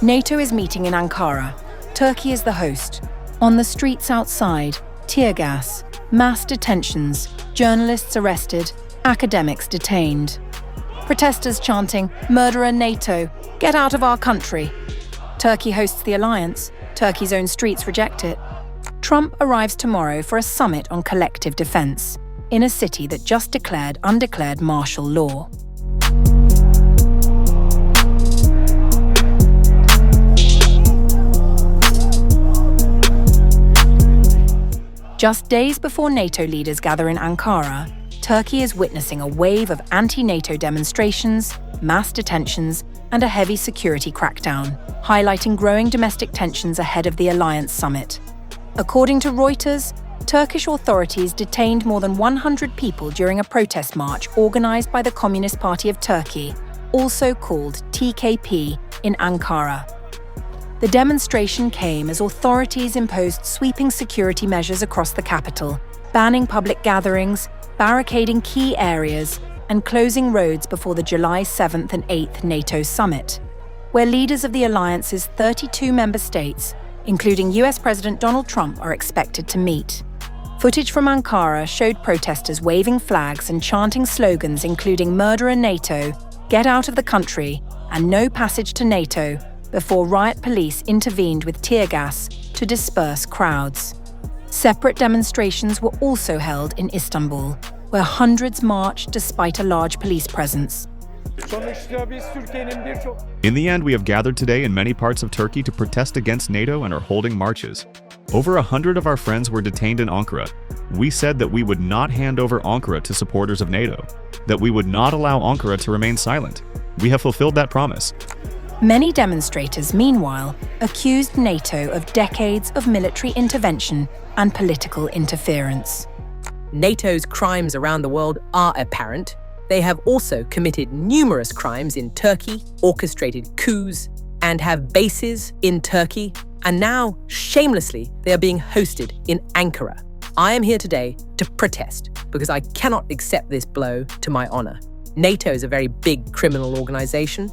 NATO is meeting in Ankara. Turkey is the host. On the streets outside, tear gas, mass detentions, journalists arrested, academics detained. Protesters chanting, "Murderer NATO, get out of our country." Turkey hosts the alliance. Turkey's own streets reject it. Trump arrives tomorrow for a summit on collective defense in a city that just declared undeclared martial law. Just days before NATO leaders gather in Ankara, Turkey is witnessing a wave of anti-NATO demonstrations, mass detentions, and a heavy security crackdown, highlighting growing domestic tensions ahead of the alliance summit. According to Reuters, Turkish authorities detained more than 100 people during a protest march organized by the Communist Party of Turkey, also called TKP, in Ankara. The demonstration came as authorities imposed sweeping security measures across the capital, banning public gatherings, barricading key areas, and closing roads before the July 7th and 8th NATO summit, where leaders of the alliance's 32 member states, including US President Donald Trump, are expected to meet. Footage from Ankara showed protesters waving flags and chanting slogans including "Murderer NATO," "Get out of the country," and "No passage to NATO," before riot police intervened with tear gas to disperse crowds. Separate demonstrations were also held in Istanbul, where hundreds marched despite a large police presence. In the end, we have gathered today in many parts of Turkey to protest against NATO and are holding marches. Over 100 of our friends were detained in Ankara. We said that we would not hand over Ankara to supporters of NATO, that we would not allow Ankara to remain silent. We have fulfilled that promise. Many demonstrators, meanwhile, accused NATO of decades of military intervention and political interference. NATO's crimes around the world are apparent. They have also committed numerous crimes in Turkey, orchestrated coups, and have bases in Turkey. And now, shamelessly, they are being hosted in Ankara. I am here today to protest because I cannot accept this blow to my honor. NATO is a very big criminal organization.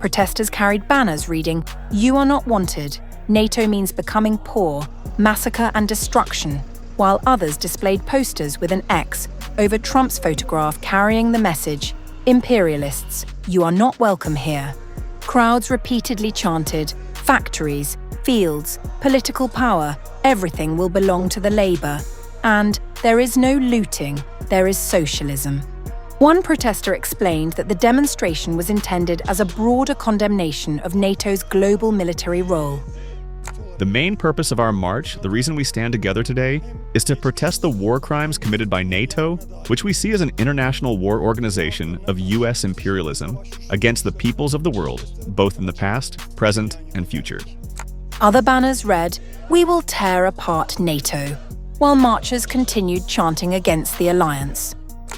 Protesters carried banners reading, "You are not wanted. NATO means becoming poor, massacre and destruction," while others displayed posters with an X over Trump's photograph carrying the message, "Imperialists, you are not welcome here." Crowds repeatedly chanted, "Factories, fields, political power, everything will belong to the Labour," and "There is no looting, there is socialism." One protester explained that the demonstration was intended as a broader condemnation of NATO's global military role. The main purpose of our march, the reason we stand together today, is to protest the war crimes committed by NATO, which we see as an international war organization of US imperialism, against the peoples of the world, both in the past, present, and future. Other banners read, "We will tear apart NATO," while marchers continued chanting against the alliance.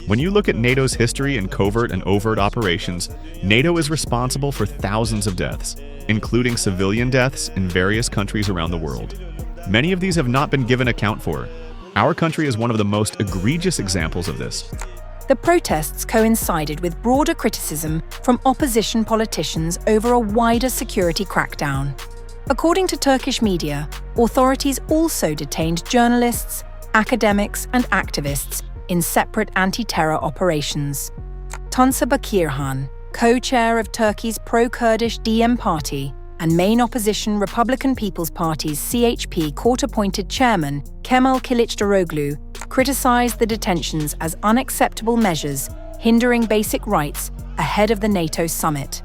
When you look at NATO's history in covert and overt operations, NATO is responsible for thousands of deaths, including civilian deaths in various countries around the world. Many of these have not been given account for. Our country is one of the most egregious examples of this. The protests coincided with broader criticism from opposition politicians over a wider security crackdown. According to Turkish media, authorities also detained journalists, academics, and activists in separate anti-terror operations. Tunça Bakirhan, co-chair of Turkey's pro-Kurdish DiEM party and main opposition Republican People's Party's CHP court-appointed chairman Kemal Kılıçdaroğlu, criticized the detentions as unacceptable measures hindering basic rights ahead of the NATO summit.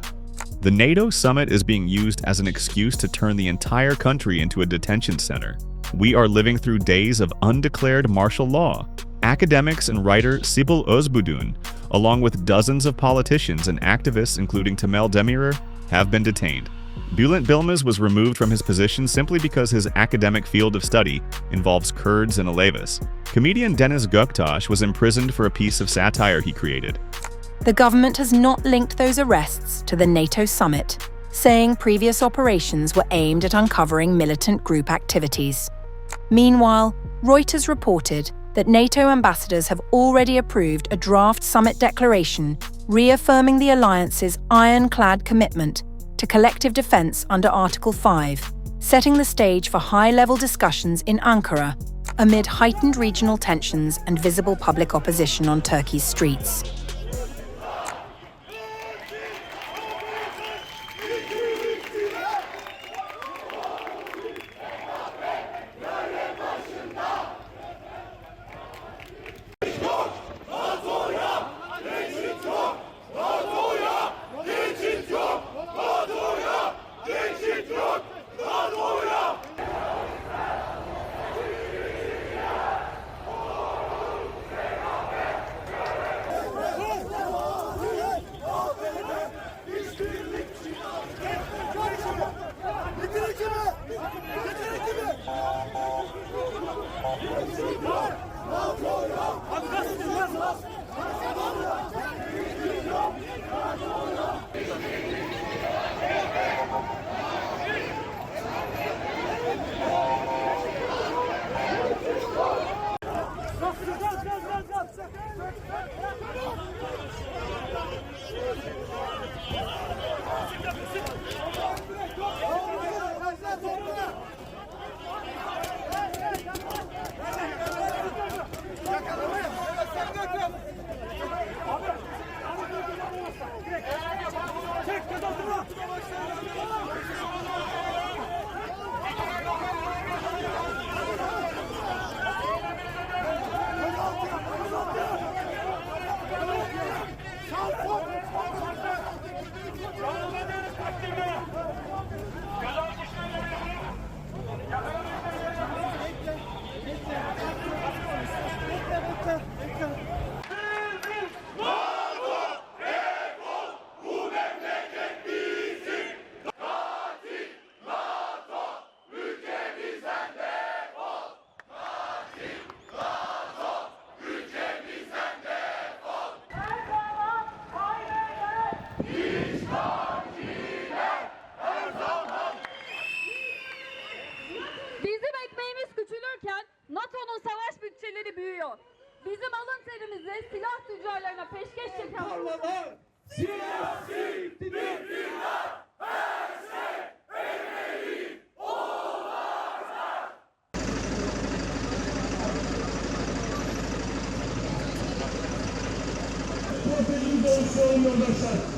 The NATO summit is being used as an excuse to turn the entire country into a detention center. We are living through days of undeclared martial law. Academics and writer Sibel Özbudun, along with dozens of politicians and activists including Temel Demirer, have been detained. Bülent Bilmez was removed from his position simply because his academic field of study involves Kurds and Alevis. Comedian Deniz Göktaş was imprisoned for a piece of satire he created. The government has not linked those arrests to the NATO summit, saying previous operations were aimed at uncovering militant group activities. Meanwhile, Reuters reported that NATO ambassadors have already approved a draft summit declaration reaffirming the alliance's ironclad commitment to collective defence under Article 5, setting the stage for high-level discussions in Ankara amid heightened regional tensions and visible public opposition on Turkey's streets. Bizim ekmeğimiz küçülürken NATO'nun savaş bütçeleri büyüyor. Bizim alın terimizi silah tüccarlarına peşkeş çeken... Siyasi iktidar her şey emeği olacak. Profesör Sayın Yoldaşlar.